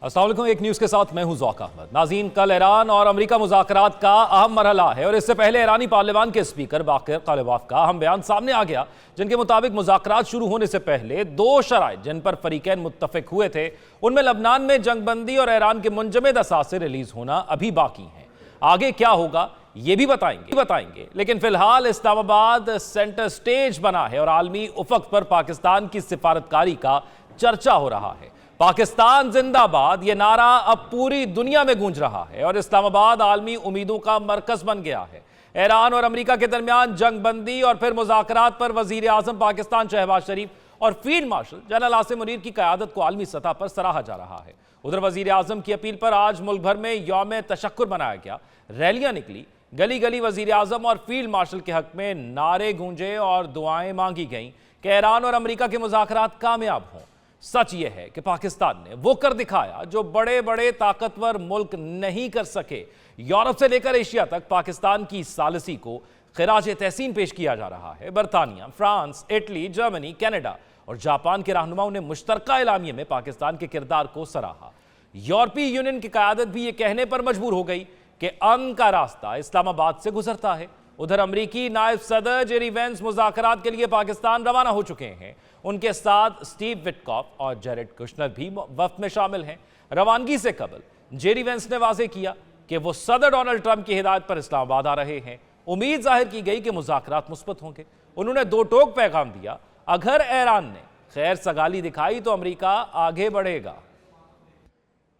अस्सलाम वालेकुम। एक न्यूज़ के साथ मैं हूं ज़ौक अहमद। नाज़रीन, कल ईरान और अमेरिका मुज़ाकरात का अहम मरहला है और इससे पहले ईरानी पार्लियामान के स्पीकर बाक़िर कालिबाफ का अहम बयान सामने आ गया, जिनके मुताबिक मुज़ाकरात शुरू होने से पहले दो शराइत जिन पर फरीकैन मुत्तफ़िक हुए थे, उनमें लबनान में जंगबंदी और ईरान के मुंजमद असासे रिलीज़ होना अभी बाकी हैं। आगे क्या होगा ये भी बताएंगे, लेकिन फिलहाल इस्लामाबाद सेंटर स्टेज बना है और आलमी उफ़क़ पर पाकिस्तान की सिफारतकारी का चर्चा हो रहा है। पाकिस्तान जिंदाबाद ये नारा अब पूरी दुनिया में गूंज रहा है और इस्लामाबाद आलमी उम्मीदों का मरकज बन गया है। ईरान और अमेरिका के दरमियान जंगबंदी और फिर मुज़ाकरात पर वज़ीर आज़म पाकिस्तान शहबाज शरीफ और field marshal general Asim Munir की क़यादत को आलमी सतह पर सराहा जा रहा है। उधर वज़ीर आज़म की अपील पर आज मुल्क भर में यौम तशक्कुर मनाया गया, रैलियां निकली, गली गली वज़ीर आज़म और फील्ड मार्शल के हक में नारे गूंजे और दुआएं मांगी गईं कि ईरान और अमेरिका के मुज़ाकरात कामयाब हों। सच यह है कि पाकिस्तान ने वो कर दिखाया जो बड़े बड़े ताकतवर मुल्क नहीं कर सके। यूरोप से लेकर एशिया तक पाकिस्तान की सालसी को खिराज तहसीन पेश किया जा रहा है। बरतानिया, फ्रांस, इटली, जर्मनी, कनाडा और जापान के रहनुमाओं ने मुश्तरका एलामिये में पाकिस्तान के किरदार को सराहा। यूरोपीय यूनियन की क़यादत भी ये कहने पर मजबूर हो गई कि अमन का रास्ता इस्लामाबाद से गुजरता है। उधर अमरीकी नायब सदर जेरी वेंस मुज़ाकरात के लिए पाकिस्तान रवाना हो चुके हैं। उनके साथ स्टीव विटकॉफ और जेरेड कुशनर भी वफ्द में शामिल हैं। रवानगी से कबल जेरी वेंस ने वाज़ेह किया कि वो सदर डोनाल्ड ट्रंप की हिदायत पर इस्लामाबाद आ रहे हैं। उम्मीद जाहिर की गई कि मुज़ाकरात मुस्बत होंगे। उन्होंने दो टोक पैगाम दिया, अगर ईरान ने खैर सगाली दिखाई तो अमरीका आगे बढ़ेगा।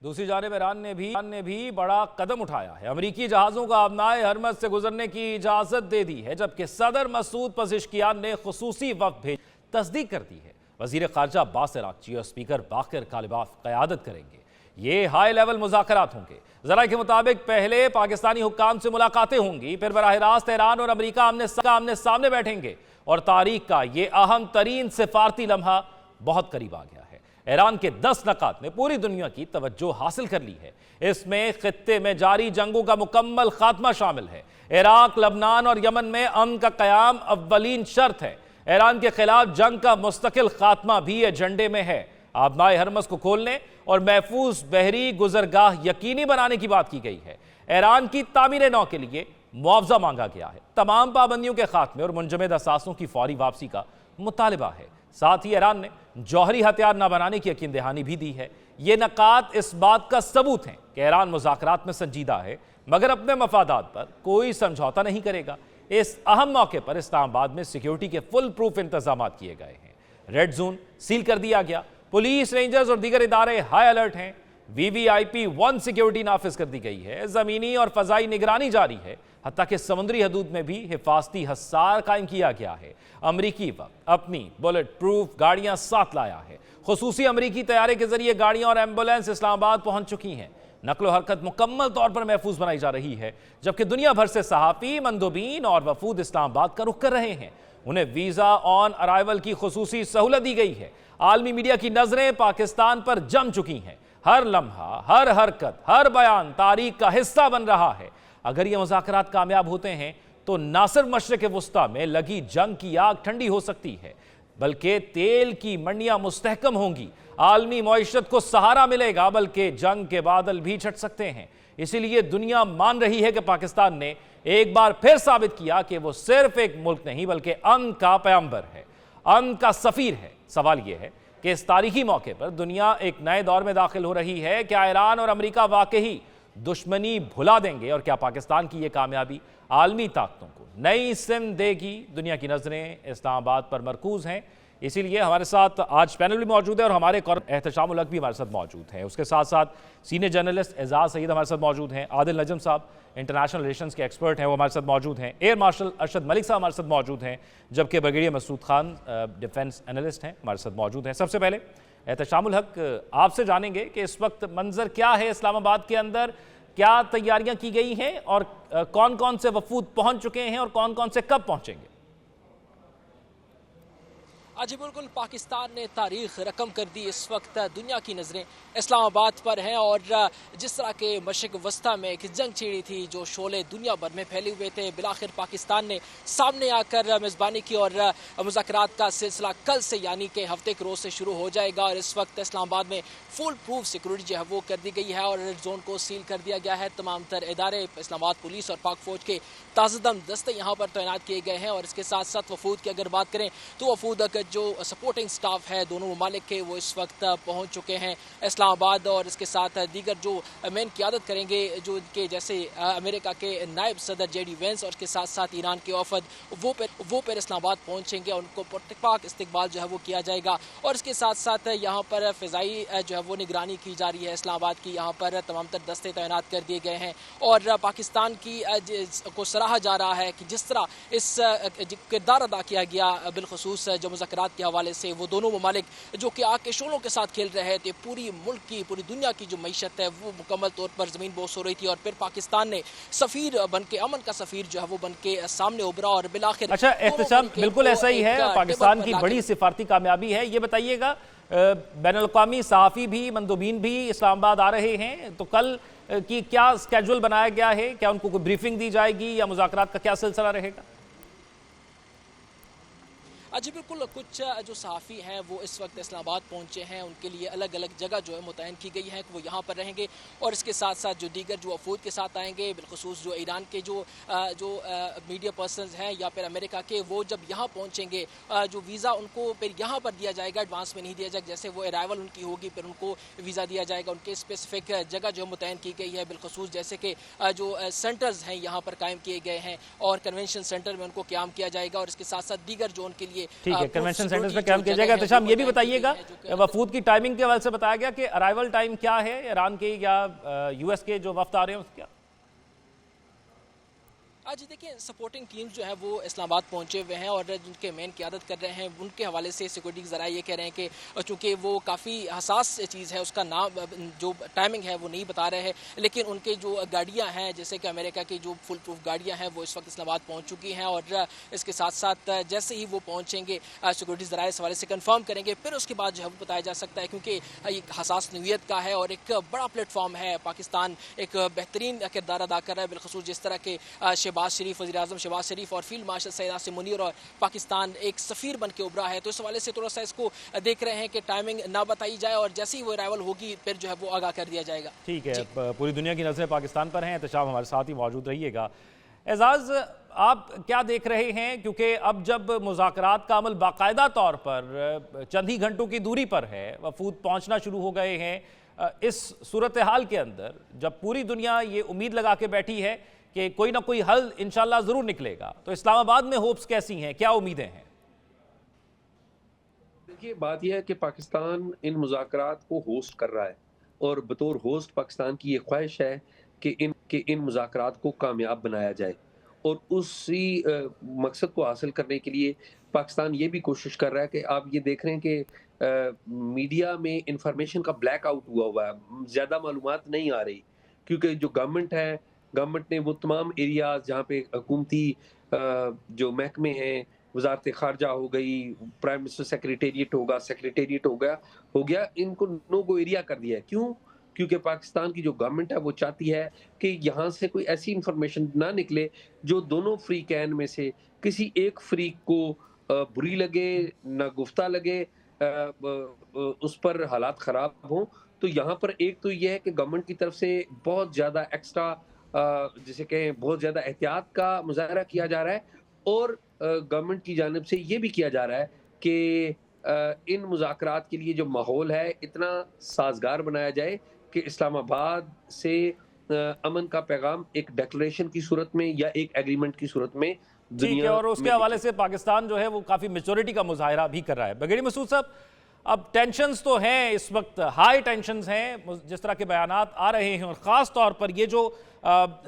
दूसरी जानिब ईरान ने भी बड़ा कदम उठाया है। अमरीकी जहाज़ों को आबनाए हरमज से गुजरने की इजाज़त दे दी है, जबकि सदर मसूद पज़ेश्कियान ने खुसूसी वफ़द भेज तस्दीक कर दी है। वज़ीर ख़ारजा अब्बास अराग़ची और स्पीकर बाक़िर कालिबाफ क़यादत करेंगे। ये हाई लेवल मुज़ाकरात होंगे। ज़रा के मुताबिक पहले पाकिस्तानी हुक्काम से मुलाकातें होंगी, फिर बराह रास्त ईरान और अमरीका आमने सामने बैठेंगे और तारीख का ये अहम तरीन सिफारती लम्हा बहुत करीब आ गया है। ईरान के 10 नकात ने पूरी दुनिया की तवज्जो हासिल कर ली है। इसमें खित्ते में जारी जंगों का मुकम्मल खात्मा शामिल है। इराक, लबनान और यमन में अमन का क़याम अव्वलीन शर्त है। ईरान के खिलाफ जंग का मुस्तकिल खात्मा भी एजेंडे में है। आबनाए हरमज को खोलने और महफूज बहरी गुजरगाह यकीनी बनाने की बात की गई है। ईरान की तामीर नौ के लिए मुआवजा मांगा गया है। तमाम पाबंदियों के खात्मे और मुंजमद असासों की फौरी वापसी का मुतालिबा है। साथ ही ईरान ने जौहरी हथियार न बनाने की यकीन दहानी भी दी है। ये नकात इस बात का सबूत हैं कि ईरान मुज़ाकरात में संजीदा है, मगर अपने मफादात पर कोई समझौता नहीं करेगा। इस अहम मौके पर इस्लामाबाद में सिक्योरिटी के फुल प्रूफ इंतजाम किए गए हैं। रेड जोन सील कर दिया गया। पुलिस, रेंजर्स और दीगर इदारे हाई अलर्ट हैं। VVIP 1 सिक्योरिटी नाफिज कर दी गई है। ज़मीनी और फ़ज़ाई निगरानी जारी है। हत्ता कि समुद्री हदूद में भी हिफाजती हसार कायम किया गया है। अमरीकी वक्त अपनी बुलेट प्रूफ गाड़ियां साथ लाया है। खुसूसी अमरीकी तैयारे के जरिए गाड़ियां और एम्बुलेंस इस्लामाबाद पहुंच चुकी हैं। नकलो हरकत मुकम्मल तौर पर महफूज बनाई जा रही है, जबकि दुनिया भर से सहाफ़ी, मंदोबीन और वफूद इस्लामाबाद का रुख कर रहे हैं। उन्हें वीज़ा ऑन अराइवल की खुसूसी सहूलत दी गई है। आलमी मीडिया की नजरें पाकिस्तान पर जम चुकी हैं। हर लम्हा, हर हरकत, हर बयान तारीख का हिस्सा बन रहा है। अगर ये मुज़ाकरात कामयाब होते हैं तो ना सिर्फ मशरिक़ वुस्ता में लगी जंग की आग ठंडी हो सकती है, बल्कि तेल की मंडियां मुस्तहकम होंगी। आलमी मईशत को सहारा मिलेगा, बल्कि जंग के बादल भी छट सकते हैं। इसीलिए दुनिया मान रही है कि पाकिस्तान ने एक बार फिर साबित किया कि वो सिर्फ एक मुल्क नहीं बल्कि अमन का पैगंबर है, अमन का सफ़ीर है। सवाल यह है कि इस तारीखी मौके पर दुनिया एक नए दौर में दाखिल हो रही है। क्या ईरान और अमरीका वाकई दुश्मनी भुला देंगे और क्या पाकिस्तान की यह कामयाबी आलमी ताकतों को नई सिम देगी? दुनिया की नजरें इस्लामाबाद पर मरकूज हैं। इसीलिए हमारे साथ आज पैनल भी मौजूद है और हमारे एहतशाम उल हक भी हमारे साथ मौजूद हैं। उसके साथ साथ सीनियर जर्नलिस्ट एजाज सईद हमारे साथ मौजूद हैं। आदिल नजम साहब इंटरनेशनल रिलेशंस के एक्सपर्ट हैं, वो हमारे साथ मौजूद हैं। एयर मार्शल अरशद मलिक साहब हमारे साथ मौजूद हैं, जबकि brigadier Masood Khan defence analyst हैं, हमारे साथ मौजूद हैं। सबसे पहले एहतशाम उल हक, आपसे जानेंगे कि इस वक्त मंजर क्या है इस्लामाबाद के अंदर, क्या तैयारियां की गई हैं और कौन कौन से वफूद पहुंच चुके हैं और कौन कौन से कब पहुंचेंगे? आज बिल्कुल पाकिस्तान ने तारीख रकम कर दी। इस वक्त दुनिया की नज़रें इस्लामाबाद पर हैं और जिस तरह के मशरिक़ वस्ता में एक जंग छिड़ी थी, जो शोले दुनिया भर में फैले हुए थे, बिलाखिर पाकिस्तान ने सामने आकर मेज़बानी की और मुज़ाकरात का सिलसिला कल से यानी कि हफ्ते के रोज़ से शुरू हो जाएगा। और इस वक्त इस्लामाबाद में फुल प्रूफ सिक्योरिटी जो है वो कर दी गई है और रेड जोन को सील कर दिया गया है। तमाम तर इदारे, इस्लामाबाद पुलिस और पाक फौज के ताज़दम दस्ते यहाँ पर तैनात किए गए हैं। और इसके साथ साथ वफूद की अगर बात करें तो वफूद जो सपोर्टिंग स्टाफ है दोनों ममालिक के, वो इस वक्त पहुंच चुके हैं इस्लामाबाद। और इसके साथ दीगर जो मेन क़यादत करेंगे, जो इनके जैसे अमेरिका के नायब सदर JD वेंस और इसके साथ साथ ईरान के वफद, वो पर इस्लामाबाद पहुंचेंगे और उनको पुरतपाक इस्तकबाल जो है वो किया जाएगा। और इसके साथ साथ यहाँ पर फ़िज़ाई जो है वो निगरानी की जा रही है इस्लामाबाद की। यहाँ पर तमाम तर दस्ते तैनात कर दिए गए हैं और पाकिस्तान की को सराहा जा रहा है कि जिस तरह इस किरदार अदा किया गया बिलखसूस जो मुज़ाकरात के हवाले से, वो दोनों ममालिक जो कि आग के शोलों के साथ खेल रहे थे, पूरी मुल्क की, पूरी दुनिया की जो मईशत है वो मुकम्मल तौर पर ज़मीन बोस हो रही थी। और फिर पाकिस्तान ने सफ़ीर बन के, अमन का सफ़ीर जो है वो बन के सामने उभरा और बिलाखिर। अच्छा एहतशाम, बिल्कुल ऐसा ही है, पाकिस्तान की बड़ी सिफारती कामयाबी है। ये बताइएगा, बैनुल-अक़वामी सहाफ़ी भी, मंदूबीन भी इस्लामाबाद आ रहे हैं, तो कल की क्या स्केड्यूल बनाया गया है? क्या उनको कोई ब्रीफिंग दी जाएगी या मुज़ाकरात का क्या सिलसिला रहेगा? जी बिल्कुल, कुछ जो सहाफ़ी हैं वो इस वक्त इस्लामाबाद पहुंचे हैं, उनके लिए अलग अलग जगह जो है मुतयन की गई है कि वो यहाँ पर रहेंगे। और इसके साथ साथ जो दीगर जो वफूद के साथ आएंगे, बिलखसूस जो ईरान के जो मीडिया पर्सनस हैं या फिर अमेरिका के, वो जब यहाँ पहुँचेंगे, जो वीज़ा उनको फिर यहाँ पर दिया जाएगा, एडवांस में नहीं दिया जाएगा। जैसे वो अराइवल उनकी होगी फिर उनको वीज़ा दिया जाएगा। उनके स्पेसिफिक जगह जो मुतयन की गई है, बिलखसूस जैसे कि जो सेंटर्स हैं यहाँ पर कायम किए गए हैं और कन्वेंशन सेंटर में उनको क़याम किया जाएगा। और इसके साथ साथ दीगर जो उनके लिए ठीक है, कन्वेंशन सेंटर्स में काम किया जाएगा। एहतशाम, ये भी बताइएगा, वफूद की टाइमिंग के हवाले से बताया गया कि अराइवल टाइम क्या है ईरान के या US के जो वफ्द आ रहे हैं उसका? जी देखिए, सपोर्टिंग टीम्स जो है वो इस्लामाबाद पहुंचे हुए हैं और जिनके मेन क़यादत कर रहे हैं उनके हवाले से सिक्योरिटी ज़रा ये कह रहे हैं कि चूँकि वो काफ़ी हसास चीज़ है, उसका नाम जो टाइमिंग है वो नहीं बता रहे हैं, लेकिन उनके जो गाड़ियां हैं, जैसे कि अमेरिका की जो फुल प्रूफ गाड़ियां हैं, वो इस वक्त इस्लामाबाद पहुंच चुकी हैं। और इसके साथ साथ जैसे ही वो पहुँचेंगे, सिक्योरिटी ज़रा इस हवाले से कन्फर्म करेंगे, फिर उसके बाद जो है वो बताया जा सकता है, क्योंकि एक हसास नौइयत का है और एक बड़ा प्लेटफॉर्म है। पाकिस्तान एक बेहतरीन किरदार अदा कर रहा है, बिलखसूस जिस तरह के शहबाज शरीफ, वज़ीर आज़म शहबाज शरीफ और फील्ड मार्शल सैयद आसिम मुनीर, और पाकिस्तान एक सफ़ीर बन के उभरा है। तो इस हवाले से थोड़ा सा इसको देख रहे हैं कि टाइमिंग ना बताई जाए और जैसे ही वो अराइवल होगी फिर जो है वो आगाह कर दिया जाएगा। ठीक है, पूरी दुनिया की नज़रें पाकिस्तान पर हैं। एहतशाम हमारे साथ ही मौजूद रहिएगा। एजाज, आप क्या देख रहे हैं, क्योंकि अब जब मुज़ाकरात का अमल बाकायदा तौर पर चंद ही घंटों की दूरी पर है, वफूद पहुंचना शुरू हो गए हैं, इस सूरत हाल के अंदर जब पूरी दुनिया ये उम्मीद लगा के बैठी है कि कोई ना कोई हल इंशाल्लाह ज़रूर निकलेगा, तो इस्लामाबाद में होप्स कैसी हैं, क्या उम्मीदें हैं? देखिए, बात यह है कि पाकिस्तान इन मुज़ाकरात को होस्ट कर रहा है और बतौर होस्ट पाकिस्तान की ये ख्वाहिश है कि इन मुज़ाकरात को कामयाब बनाया जाए। और उसी मकसद को हासिल करने के लिए पाकिस्तान ये भी कोशिश कर रहा है कि आप ये देख रहे हैं कि मीडिया में इंफॉर्मेशन का ब्लैक आउट हुआ है, ज़्यादा मालूमात नहीं आ रही, क्योंकि जो गवर्नमेंट ने वो तमाम एरियाज़ जहाँ पे हुकूमती जो महकमे हैं, वज़ारत ख़ारजा हो गई, प्राइम मिनिस्टर सेक्रेटेरिएट हो गया, इनको नो गो एरिया कर दिया है। क्यों? क्योंकि पाकिस्तान की जो गवर्नमेंट है वो चाहती है कि यहाँ से कोई ऐसी इंफॉर्मेशन ना निकले जो दोनों फ्रीकैन में से किसी एक फ्रीक को बुरी लगे, नागुफ्ता लगे, उस पर हालात ख़राब हों। तो यहाँ पर एक तो ये है कि गवर्नमेंट की तरफ से बहुत ज़्यादा एक्स्ट्रा जिसे कहें बहुत ज़्यादा एहतियात का मुज़ाहरा किया जा रहा है और गवर्नमेंट की जानिब से ये भी किया जा रहा है कि इन मुज़ाकरात के लिए जो माहौल है इतना साज़गार बनाया जाए कि इस्लामाबाद से अमन का पैगाम एक डिक्लेरेशन की सूरत में या एक एग्रीमेंट की सूरत में ठीक है, और उसके हवाले से पाकिस्तान जो है वो काफ़ी मेच्योरिटी का मुजाहरा भी कर रहा है। बगेड़ी मसूद साहब, अब टेंशन्स तो हैं, इस वक्त हाई टेंशन्स हैं, जिस तरह के बयानात आ रहे हैं, और ख़ास तौर पर ये जो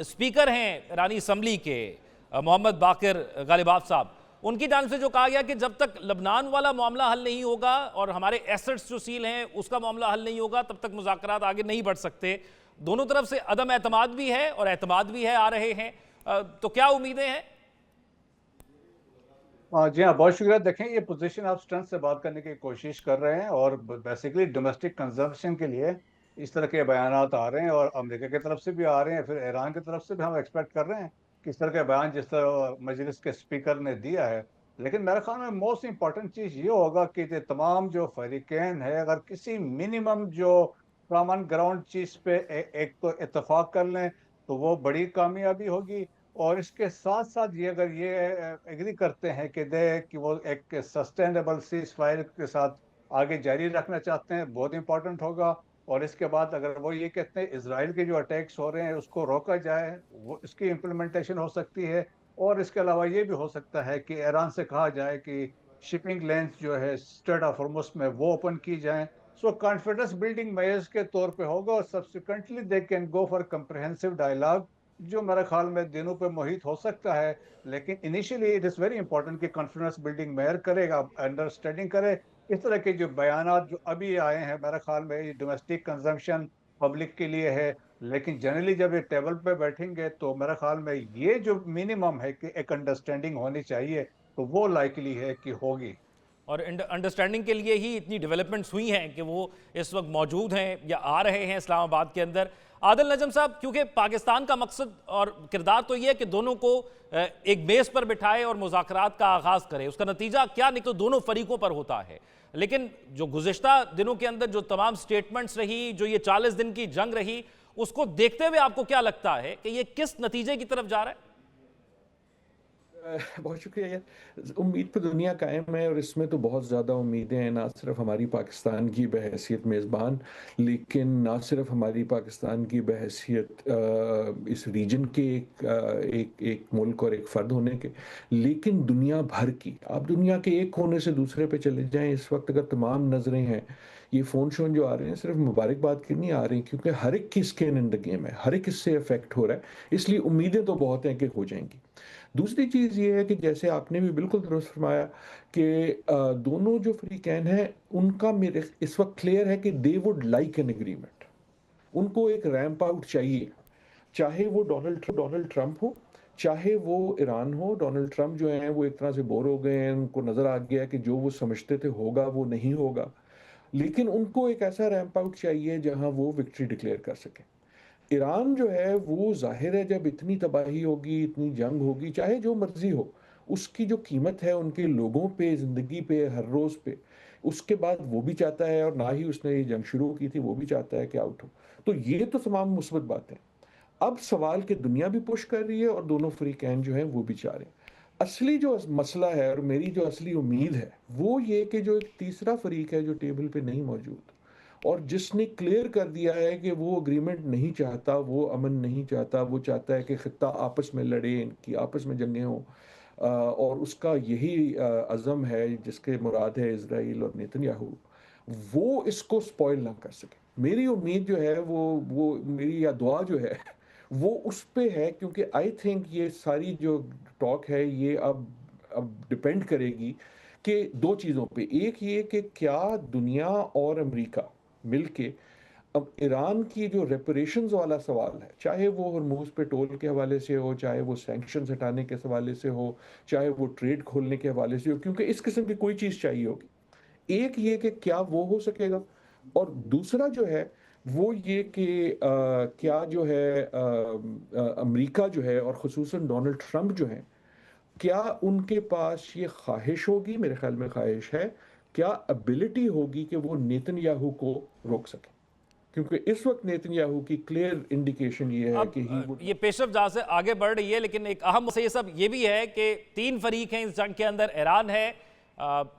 स्पीकर हैं ईरानी असम्बली के मोहम्मद बाकिर गालिबाफ साहब, उनकी जानिब से जो कहा गया कि जब तक लबनान वाला मामला हल नहीं होगा और हमारे एसेट्स जो सील हैं उसका मामला हल नहीं होगा, तब तक मुज़ाकरात आगे नहीं बढ़ सकते। दोनों तरफ से अदम एतमाद भी है और एतमाद भी है आ रहे हैं, तो क्या उम्मीदें हैं? जी हाँ, बहुत शुक्रिया। देखें, ये पोजीशन आप स्ट्रेंथ से बात करने की कोशिश कर रहे हैं और बेसिकली डोमेस्टिक कंजम्पशन के लिए इस तरह के बयानात आ रहे हैं और अमेरिका की तरफ से भी आ रहे हैं, फिर ईरान की तरफ से भी हम एक्सपेक्ट कर रहे हैं कि इस तरह के बयान जिस तरह मजलिस के स्पीकर ने दिया है। लेकिन मेरे ख्याल में मोस्ट इंपॉर्टेंट चीज़ ये होगा कि ये तमाम जो फरीकैन है, अगर किसी मिनिमम जो कॉमन ग्राउंड चीज़ पे एक तो इतफाक़ कर लें तो वो बड़ी कामयाबी होगी। और इसके साथ साथ ये अगर ये एग्री करते हैं कि वो एक सस्टेनेबल सीज फायर के साथ आगे जारी रखना चाहते हैं, बहुत इंपॉर्टेंट होगा। और इसके बाद अगर वो ये कहते हैं इसराइल के जो अटैक्स हो रहे हैं उसको रोका जाए, वो इसकी इम्प्लीमेंटेशन हो सकती है। और इसके अलावा ये भी हो सकता है कि ईरान से कहा जाए कि शिपिंग लेंस जो है स्ट्रेट ऑफ हॉर्मुज़ में वो ओपन की जाएं। सो कॉन्फिडेंस बिल्डिंग मेजर्स के तौर पे होगा और subsequently they can go for comprehensive dialogue, जो मेरे ख्याल में दिनों पे मुहित हो सकता है। लेकिन initially it is very important कि कॉन्फिडेंस बिल्डिंग मेयर करेगा, अंडरस्टैंडिंग करे। इस तरह के जो बयानात जो अभी आए हैं, मेरे ख्याल में ये डोमेस्टिक कंजम्पशन पब्लिक के लिए है। लेकिन जनरली जब ये टेबल पे बैठेंगे तो मेरे ख्याल में ये जो मिनिमम है कि एक अंडरस्टैंडिंग होनी चाहिए, तो वो लाइकली है कि होगी। और अंडरस्टैंडिंग के लिए ही इतनी डेवलपमेंट्स हुई हैं कि वो इस वक्त मौजूद हैं या आ रहे हैं इस्लामाबाद के अंदर। आदिल नजम साहब, क्योंकि पाकिस्तान का मकसद और किरदार तो ये है कि दोनों को एक बेस पर बिठाए और मुज़ाकरात का आगाज़ करे, उसका नतीजा क्या निकले दोनों फरीकों पर होता है। लेकिन जो गुज़िश्ता दिनों के अंदर जो तमाम स्टेटमेंट्स रही, जो ये 40 दिन की जंग रही, उसको देखते हुए आपको क्या लगता है कि ये किस नतीजे की तरफ जा रहा है? बहुत शुक्रिया यार। उम्मीद पे दुनिया कायम है और इसमें तो बहुत ज़्यादा उम्मीदें हैं, ना सिर्फ हमारी पाकिस्तान की बहैसियत मेज़बान, लेकिन ना सिर्फ हमारी पाकिस्तान की बहैसियत इस रीजन के एक मुल्क और एक फ़र्द होने के, लेकिन दुनिया भर की। आप दुनिया के एक कोने से दूसरे पे चले जाएं, इस वक्त अगर तमाम नज़रें हैं, ये फ़ोन शोन जो आ रहे हैं सिर्फ मुबारकबाद की नहीं आ रही, क्योंकि हर एक की स्किन इन द गेम है, हर एक इससे अफेक्ट हो रहा है। इसलिए उम्मीदें तो बहुत हैं कि हो जाएंगी। दूसरी चीज़ ये है कि जैसे आपने भी बिल्कुल दुरुस्त फरमाया कि दोनों जो फ्रीकैन हैं उनका मेरे इस वक्त क्लियर है कि they would like an agreement. उनको एक रैंप आउट चाहिए, चाहे वो डोनाल्ड ट्रंप हो, चाहे वो ईरान हो। डोनाल्ड ट्रंप जो हैं वो एक तरह से बोर हो गए हैं, उनको नज़र आ गया कि जो वो समझते थे होगा वो नहीं होगा। लेकिन उनको एक ऐसा रैंप आउट चाहिए जहां वो विक्ट्री डिक्लेयर कर सकें। ईरान जो है वो ज़ाहिर है जब इतनी तबाही होगी, इतनी जंग होगी, चाहे जो मर्ज़ी हो, उसकी जो कीमत है उनके लोगों पे, ज़िंदगी पे, हर रोज़ पे, उसके बाद वो भी चाहता है, और ना ही उसने ये जंग शुरू की थी, वो भी चाहता है कि आउट हो। तो ये तो तमाम मुस्बत बातें। अब सवाल कि दुनिया भी पुश कर रही है और दोनों फ्रीकैन जो हैं वो भी चाह रहे हैं। असली जो मसला है और मेरी जो असली उम्मीद है वो ये कि जो एक तीसरा फरीक है जो टेबल पे नहीं मौजूद और जिसने क्लियर कर दिया है कि वो अग्रीमेंट नहीं चाहता, वो अमन नहीं चाहता, वो चाहता है कि खित्ता आपस में लड़े, इनकी आपस में जंगें हों, और उसका यही अज़म है जिसके मुराद है इजराइल और नेतन्याहू, वो इसको स्पॉइल ना कर सके। मेरी उम्मीद जो है वो मेरी या दुआ जो है वो उस पे है, क्योंकि आई थिंक ये सारी जो टॉक है ये अब डिपेंड करेगी कि दो चीज़ों पे। एक ये कि क्या दुनिया और अमेरिका मिलके अब ईरान की जो रेपरेशंस वाला सवाल है, चाहे वो हरमुज पे टोल के हवाले से हो, चाहे वो सैंक्शंस हटाने के हवाले से हो, चाहे वो ट्रेड खोलने के हवाले से हो, क्योंकि इस किस्म की कोई चीज़ चाहिए होगी। एक ये कि क्या वो हो सकेगा, और दूसरा जो है वो ये कि क्या जो है अमेरिका जो है और ख़ुसूसन डोनाल्ड ट्रंप जो हैं, क्या उनके पास ये ख्वाहिश होगी, मेरे ख्याल में ख्वाहिश है, क्या एबिलिटी होगी कि वो नेतन्याहू को रोक सके। क्योंकि इस वक्त नेतन्याहू की क्लियर इंडिकेशन ये है अब कि ही वुड। ये पेशरफ जहां से आगे बढ़ रही है, लेकिन एक अहम मसला ये सब ये भी है कि तीन फरीक हैं इस जंग के अंदर, ईरान है,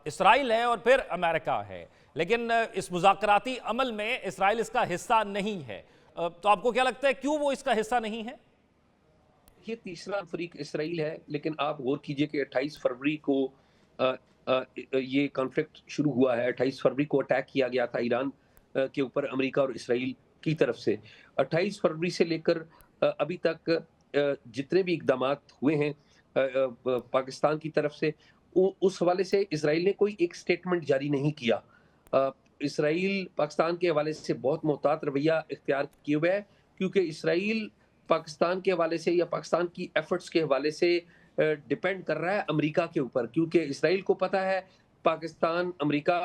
इसराइल है और फिर अमेरिका है। लेकिन इस मुज़ाकराती अमल में इसराइल इसका हिस्सा नहीं है। तो आपको क्या लगता है क्यों वो इसका हिस्सा नहीं है? ये तीसरा फरीक इसराइल है, लेकिन आप गौर कीजिए कि 28 फरवरी को ये कॉन्फ्लिक्ट शुरू हुआ है। 28 फरवरी को अटैक किया गया था ईरान के ऊपर अमेरिका और इसराइल की तरफ से। 28 फरवरी से लेकर अभी तक जितने भी इकदामात हुए हैं पाकिस्तान की तरफ से, उस हवाले से इसराइल ने कोई एक स्टेटमेंट जारी नहीं किया। इसराइल पाकिस्तान के हवाले से बहुत मोहतात रवैया इख्तियार किए हुए है, क्योंकि इसराइल पाकिस्तान के हवाले से या पाकिस्तान की एफर्ट्स के हवाले से डिपेंड कर रहा है अमेरिका के ऊपर, क्योंकि इसराइल को पता है पाकिस्तान अमेरिका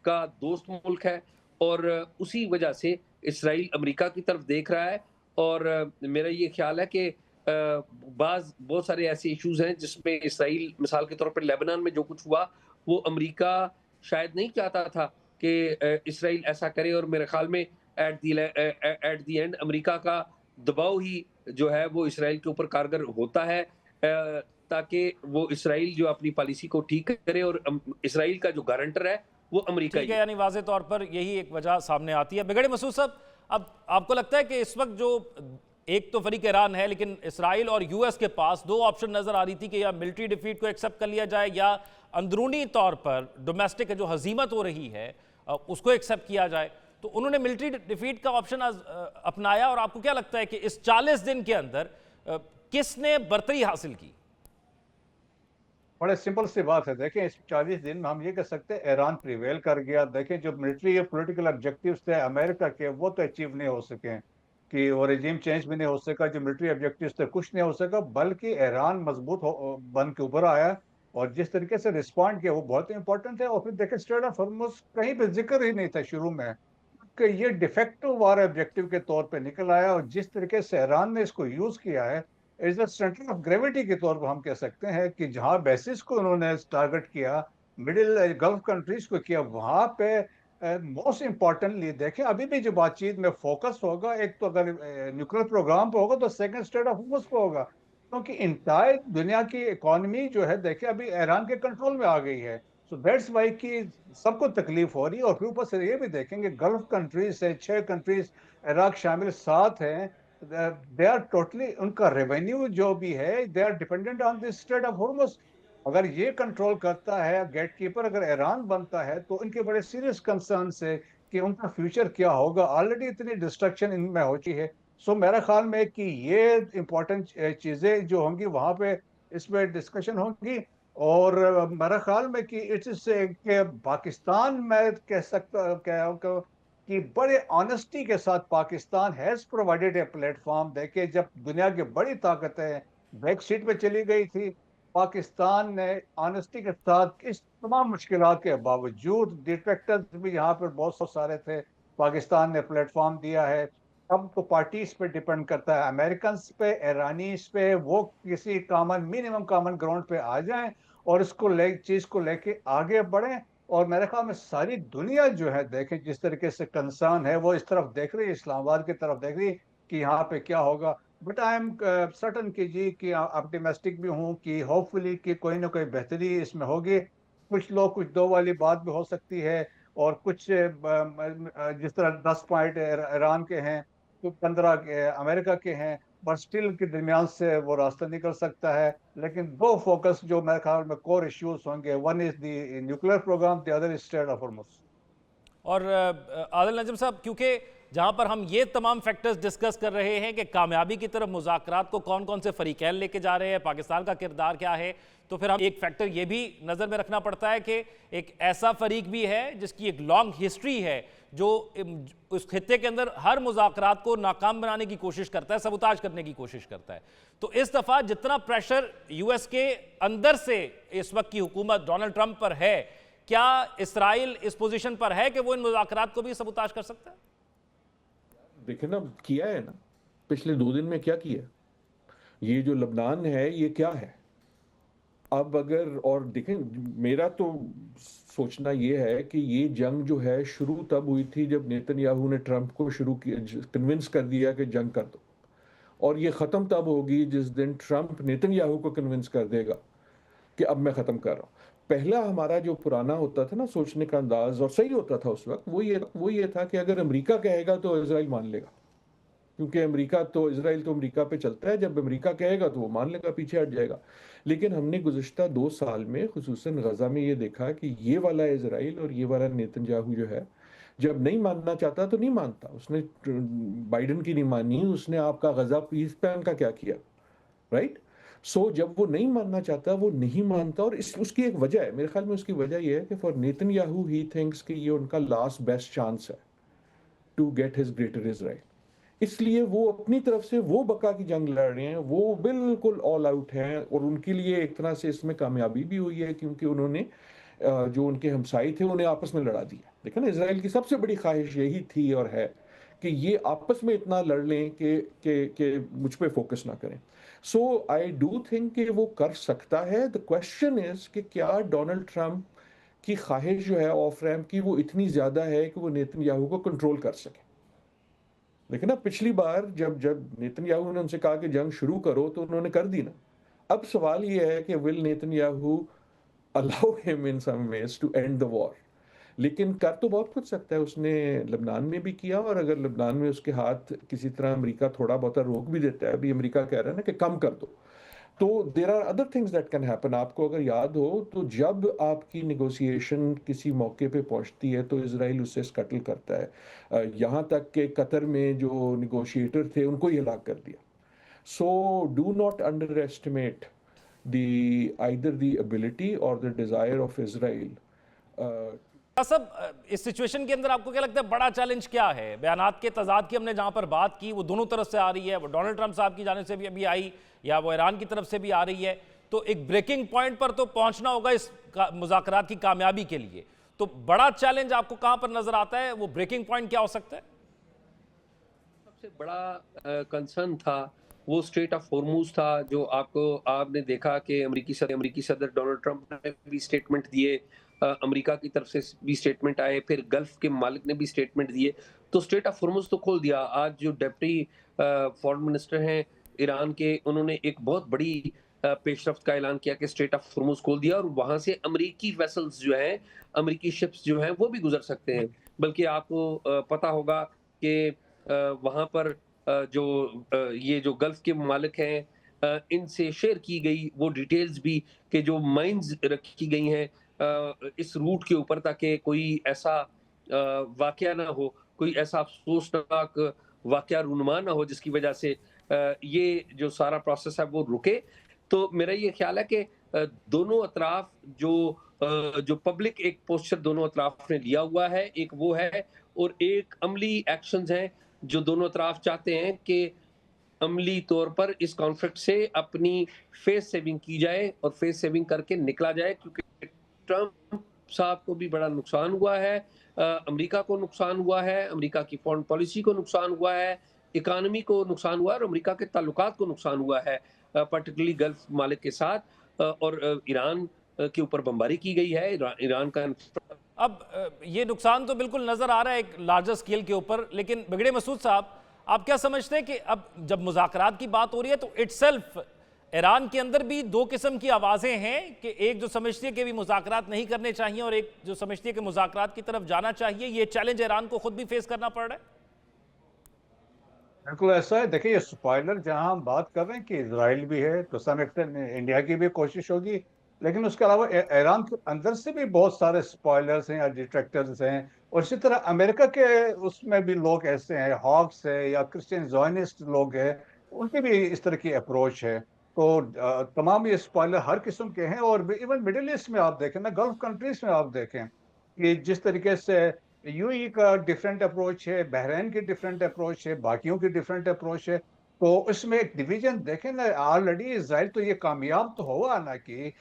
का दोस्त मुल्क है और उसी वजह से इसराइल अमेरिका की तरफ देख रहा है। और मेरा ये ख्याल है कि बहुत सारे ऐसे इश्यूज हैं जिसमें इसराइल, मिसाल के तौर पर लेबनान में जो कुछ हुआ, वो अमेरिका शायद नहीं चाहता था कि इसराइल ऐसा करे, और मेरे ख्याल में एट द एंड अमेरिका का दबाव ही जो है वो इसराइल के ऊपर कारगर होता है, ताकि वो इसराइल जो अपनी पॉलिसी को ठीक करे, और इसराइल का जो गारंटर है वो अमेरिका ठीक ही है, यानी वाज़े तौर पर यही एक वजह सामने आती है। बिगड़े मसूद साहब, अब आपको लगता है कि इस वक्त जो एक तो फरीक ईरान है, लेकिन इसराइल और यूएस के पास दो ऑप्शन नजर आ रही थी कि या मिलिट्री डिफीट को एक्सेप्ट कर लिया जाए या अंदरूनी तौर पर डोमेस्टिक जो हजीमत हो रही है उसको एक्सेप्ट किया जाए। तो उन्होंने मिलिट्री डिफीट का ऑप्शन अपनाया, और आपको क्या लगता है कि इस 40 दिन के अंदर किसने बर्तरी हासिल की? बड़े सिंपल सी बात है। देखें, इस 40 दिन में हम ये कह सकते हैं ईरान प्रिवेल कर गया। देखें, जो मिलिट्री या पॉलिटिकल ऑब्जेक्टिव्स थे अमेरिका के, वो तो अचीव नहीं हो सके, कि वो रेजिम चेंज भी नहीं हो सका, जो मिलिट्री ऑब्जेक्टिव्स थे कुछ नहीं हो सका, बल्कि ईरान मजबूत बन के उभर आया और जिस तरीके से रिस्पॉन्ड किया वो बहुत इंपॉर्टेंट है। और फिर देखें, स्ट्रेट ऑफ हॉर्मुज़ कहीं पे जिक्र ही नहीं था शुरू में, कि ये डिफेक्टिव वार ऑब्जेक्टिव के तौर पे निकल आया, और जिस तरीके से ईरान ने इसको यूज किया है is the centre of gravity के तौर पर हम कह सकते हैं, कि जहां बेसिस को उन्होंने टारगेट किया, मिडिल गल्फ कंट्रीज को किया, वहां पे मोस्ट इंपॉर्टेंटली देखें अभी भी जो बातचीत में फोकस होगा, एक तो अगर न्यूक्लियर प्रोग्राम पे होगा तो सेकंड स्टेट ऑफ हॉर्मुज़ पे होगा, क्योंकि इंटायर दुनिया की इकोनॉमी जो है देखें अभी ईरान के कंट्रोल में आ गई है। सो दैट्स वाई कि सबको तकलीफ हो रही है। और फिर ऊपर से ये भी देखेंगे गल्फ कंट्रीज से 6 कंट्रीज, इराक शामिल 7 हैं, दे आर टोटली, उनका रेवेन्यू जो भी है they are dependent on this Strait of Hormuz. अगर ये कंट्रोल करता है, गेट कीपर अगर ईरान बनता है, तो इनके बड़े सीरियस कंसर्न है कि उनका फ्यूचर क्या होगा। ऑलरेडी इतनी डिस्ट्रक्शन इनमें हो चुकी है। सो मेरा ख्याल में कि ये इंपॉर्टेंट चीजें जो होंगी वहां पे इसमें डिस्कशन होगी। और मेरा ख्याल में कि इट्स के पाकिस्तान में कह सकता कि बड़े ऑनेस्टी के साथ Pakistan has provided a platform. देखिए, जब दुनिया की बड़ी ताकतें बैक सीट पे चली गई थी, पाकिस्तान ने ऑनेस्टी के साथ इस तमाम मुश्किलात के बावजूद, डिफेक्टर्स भी यहाँ पर बहुत सारे थे, पाकिस्तान ने प्लेटफॉर्म दिया है। अब तो पार्टीज पे डिपेंड करता है, अमेरिकन पे, ईरानीज पे, वो किसी कॉमन मिनिमम कॉमन ग्राउंड पे आ जाएं और इसको चीज को लेके आगे बढ़ें। और मेरे ख्याल में सारी दुनिया जो है देखें जिस तरीके से कंसर्न है वो इस तरफ देख रही है, इस्लामाबाद की तरफ देख रही है कि यहाँ पे क्या होगा। बट आई एम सर्टन कि जी कि ऑप्टिमिस्टिक भी हूँ कि होपफुली कि कोई ना कोई बेहतरी इसमें होगी। कुछ लोग कुछ दो वाली बात भी हो सकती है, और कुछ जिस तरह 10 पॉइंट ईरान के हैं, तो 15 अमेरिका के हैं, बट स्टिल के दरमियान से वो रास्ता निकल सकता है। लेकिन दो फोकस जो मेरे ख्याल में कोर इश्यूज होंगे, one is the nuclear programme, the other is Strait of Hormuz. और आदिल नजम साहब, क्योंकि जहां पर हम ये तमाम फैक्टर्स डिस्कस कर रहे हैं कि कामयाबी की तरफ मुज़ाकरात को कौन कौन से फरीकैन लेके जा रहे हैं, पाकिस्तान का किरदार क्या है, तो फिर हम एक फैक्टर ये भी नज़र में रखना पड़ता है कि एक ऐसा फरीक भी है जिसकी एक लॉन्ग हिस्ट्री है, जो उस खित्ते के अंदर हर मुज़ाकरात को नाकाम बनाने की कोशिश करता है, सबूताज करने की कोशिश करता है। तो इस दफ़ा जितना प्रेशर यूएस के अंदर से इस वक्त की हुकूमत डोनाल्ड ट्रंप पर है, क्या इसराइल इस पोजीशन पर है कि वो इन मुज़ाकरात को भी सबूताज कर सकता है? देखिए ना, किया है ना, पिछले 2 दिन में क्या किया। ये जो लबनान है ये क्या है अब अगर, और देखें, मेरा तो सोचना ये है कि ये जंग जो है शुरू तब हुई थी जब नेतन्याहू ने ट्रंप को शुरू किया, कन्विंस कर दिया कि जंग कर दो, और ये ख़त्म तब होगी जिस दिन ट्रंप नेतन्याहू को कन्विंस कर देगा कि अब मैं ख़त्म कर रहा हूँ। पहला हमारा जो पुराना होता था ना सोचने का अंदाज, और सही होता था उस वक्त, वो ये था कि अगर अमेरिका कहेगा तो इजराइल मान लेगा, क्योंकि इजराइल तो अमेरिका पे चलता है, जब अमेरिका कहेगा तो वो मान लेगा, पीछे हट जाएगा। लेकिन हमने गुज़िश्ता 2 साल में खुसूसन गजा में ये देखा कि ये वाला इजराइल और ये वाला नेतन्याहू जो है, जब नहीं मानना चाहता तो नहीं मानता। उसने बाइडन की नहीं मानी, उसने आपका गजा पीस प्लान का क्या किया, राइट। सो जब वो नहीं मानना चाहता वो नहीं मानता, और उसकी एक वजह है, मेरे ख्याल में उसकी वजह ये है कि फॉर नेतन्याहू ही थिंक्स कि ये उनका लास्ट बेस्ट चांस है to get his Greater Israel. इसलिए वो अपनी तरफ से वो बका की जंग लड़ रहे हैं, वो बिल्कुल ऑल आउट हैं, और उनके लिए एक तरह से इसमें कामयाबी भी हुई है, क्योंकि उन्होंने जो उनके हमसाई थे उन्हें आपस में लड़ा दिया। देखा ना, इजराइल की सबसे बड़ी ख्वाहिश यही थी और है कि ये आपस में इतना लड़ लें कि मुझ पे फोकस ना करें। सो आई डू थिंक कि वो कर सकता है। द क्वेश्चन इज कि क्या डोनाल्ड ट्रंप की ख्वाहिश जो है ऑफ रैम्प की वो इतनी ज्यादा है कि वो नेतन्याहू को कंट्रोल कर सके। लेकिन ना, पिछली बार जब जब नेतन्याहू ने उनसे कहा कि जंग शुरू करो तो उन्होंने कर दी ना। अब सवाल ये है कि will Netanyahu allow him in some ways to end the war. लेकिन कर तो बहुत कुछ सकता है, उसने लेबनान में भी किया, और अगर लेबनान में उसके हाथ किसी तरह अमेरिका थोड़ा बहुत रोक भी देता है, अभी अमेरिका कह रहा है ना कि कम कर दो, तो there are other things that can happen. आपको अगर याद हो तो जब आपकी निगोशिएशन किसी मौके पे पहुंचती है तो इसराइल उससे स्कटल करता है। यहाँ तक कि कतर में जो निगोशिएटर थे उनको ही हलाक कर दिया। So do not under estimate either the ability or the desire of Israel. सब इस सिचुएशन के अंदर आपको क्या लगता है बड़ा चैलेंज क्या है? बयानात के तजाद की हमने जहां पर बात की वो दोनों तरफ से आ रही है, वो डोनाल्ड ट्रंप साहब की जाने से भी अभी आई या वो ईरान की तरफ से भी आ रही है, तो एक ब्रेकिंग पॉइंट पर तो पहुंचना होगा इस मुज़ाकरात की कामयाबी के लिए। तो बड़ा चैलेंज आपको कहां पर नजर आता है? वो ब्रेकिंग पॉइंट क्या हो सकता है? सबसे बड़ा कंसर्न था वो स्ट्रेट ऑफ हॉर्मूज था, जो आपने देखा कि अमेरिकी सदर डोनाल्ड ट्रंप ने भी स्टेटमेंट दिए, अमेरिका की तरफ से भी स्टेटमेंट आए, फिर गल्फ के मालिक ने भी स्टेटमेंट दिए। तो स्ट्रेट ऑफ हॉर्मूज तो खोल दिया। आज जो डिप्टी फॉरेन मिनिस्टर हैं ईरान के, उन्होंने एक बहुत बड़ी पेशरफ्त का ऐलान किया कि स्ट्रेट ऑफ हॉर्मूज खोल दिया और वहां से अमेरिकी वेसल्स जो हैं, अमेरिकी शिप्स जो हैं वो भी गुजर सकते हैं। बल्कि आपको पता होगा कि वहां पर ये जो गल्फ के ममालिक हैं, इनसे शेयर की गई वो डिटेल्स भी कि जो माइंस रखी गई हैं इस रूट के ऊपर, ताकि कोई ऐसा वाकया ना हो, कोई ऐसा अफसोसनाक वाकया रूनुमा ना हो जिसकी वजह से ये जो सारा प्रोसेस है वो रुके। तो मेरा ये ख्याल है कि दोनों अतराफ जो पब्लिक एक पोस्चर दोनों अतराफ ने लिया हुआ है, एक वो है, और एक अमली एक्शंस हैं जो दोनों तरफ चाहते हैं कि अमली तौर पर इस कॉन्फ्लिक्ट से अपनी फेस सेविंग की जाए और फेस सेविंग करके निकला जाए, क्योंकि ट्रंप साहब को भी बड़ा नुकसान हुआ है, अमेरिका को नुकसान हुआ है, अमेरिका की फॉरेन पॉलिसी को नुकसान हुआ है, इकानमी को नुकसान हुआ है और अमेरिका के ताल्लुकात को नुकसान हुआ है, पर्टिकुलरली गल्फ मालिक के साथ, और ईरान के ऊपर बमबारी की गई है। ईरान का अब ये नुकसान तो बिल्कुल नजर आ रहा है एक लार्जर स्केल के ऊपर, लेकिन बिगड़े मसूद साहब, आप क्या समझते हैं कि अब जब मुज़ाकरात की बात हो रही है तो इटसेल्फ ईरान के अंदर भी दो किस्म की आवाजें हैं कि एक जो समझती है कि भी मुज़ाकरात नहीं करने चाहिए और एक जो समझती है कि मुज़ाकरात की तरफ जाना चाहिए। ये चैलेंज ईरान को खुद भी फेस करना पड़ रहा है। बिल्कुल ऐसा है। देखिए, ये स्पॉइलर जहां हम बात कर रहे हैं कि इजराइल भी है, तो सम एक्सटेंट इंडिया की भी कोशिश होगी, लेकिन उसके अलावा ईरान के अंदर से भी बहुत सारे स्पॉयलर्स हैं या डिट्रैक्टर्स हैं, और इसी तरह अमेरिका के उसमें भी लोग ऐसे हैं, हॉक्स है या क्रिश्चियन ज़ायनिस्ट लोग हैं, उनकी भी इस तरह की अप्रोच है। तो तमाम ये स्पॉयलर हर किस्म के हैं। और इवन मिडिल ईस्ट में आप देखें ना, गल्फ कंट्रीज में आप देखें कि जिस तरीके से यूएई का डिफरेंट अप्रोच है, बहरीन की डिफरेंट अप्रोच है, बाकियों की डिफरेंट अप्रोच है, तो इसमें एक डिवीजन देखें ना। ऑलरेडी इसराइल तो ये कामयाब तो हुआ ना कि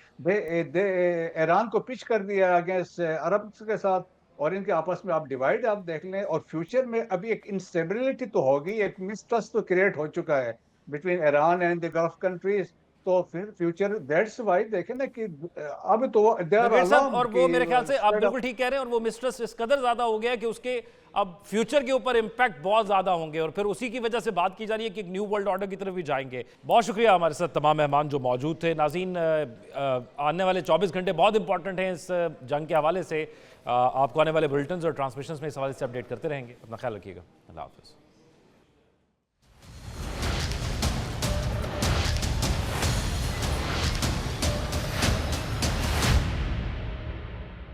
ईरान को पिच कर दिया अगेंस्ट अरब के साथ, और इनके आपस में आप डिवाइड आप देख लें, और फ्यूचर में अभी एक इंस्टेबिलिटी तो होगी, एक मिसट्रस्ट तो क्रिएट हो चुका है between Iran and the gulf countries. तो फिर फ्यूचर, दैट्स वाई देखें ना कि अब तो और वो मेरे ख्याल से आप बिल्कुल ठीक कह रहे हैं, और वो मिसट्रस्ट इस कदर ज्यादा हो गया है कि उसके अब फ्यूचर के ऊपर इंपैक्ट बहुत ज्यादा होंगे, और फिर उसी की वजह से बात की जा रही है कि एक न्यू वर्ल्ड ऑर्डर की तरफ भी जाएंगे। बहुत शुक्रिया हमारे साथ तमाम मेहमान जो मौजूद थे। नाज़रीन, आने वाले 24 घंटे बहुत इंपॉर्टेंट हैं इस जंग के हवाले से। आपको आने वाले बुलेटिन और ट्रांसमिशन में इस हवाले से अपडेट करते रहेंगे। अपना ख्याल रखिएगा। अल्लाह हाफिज़।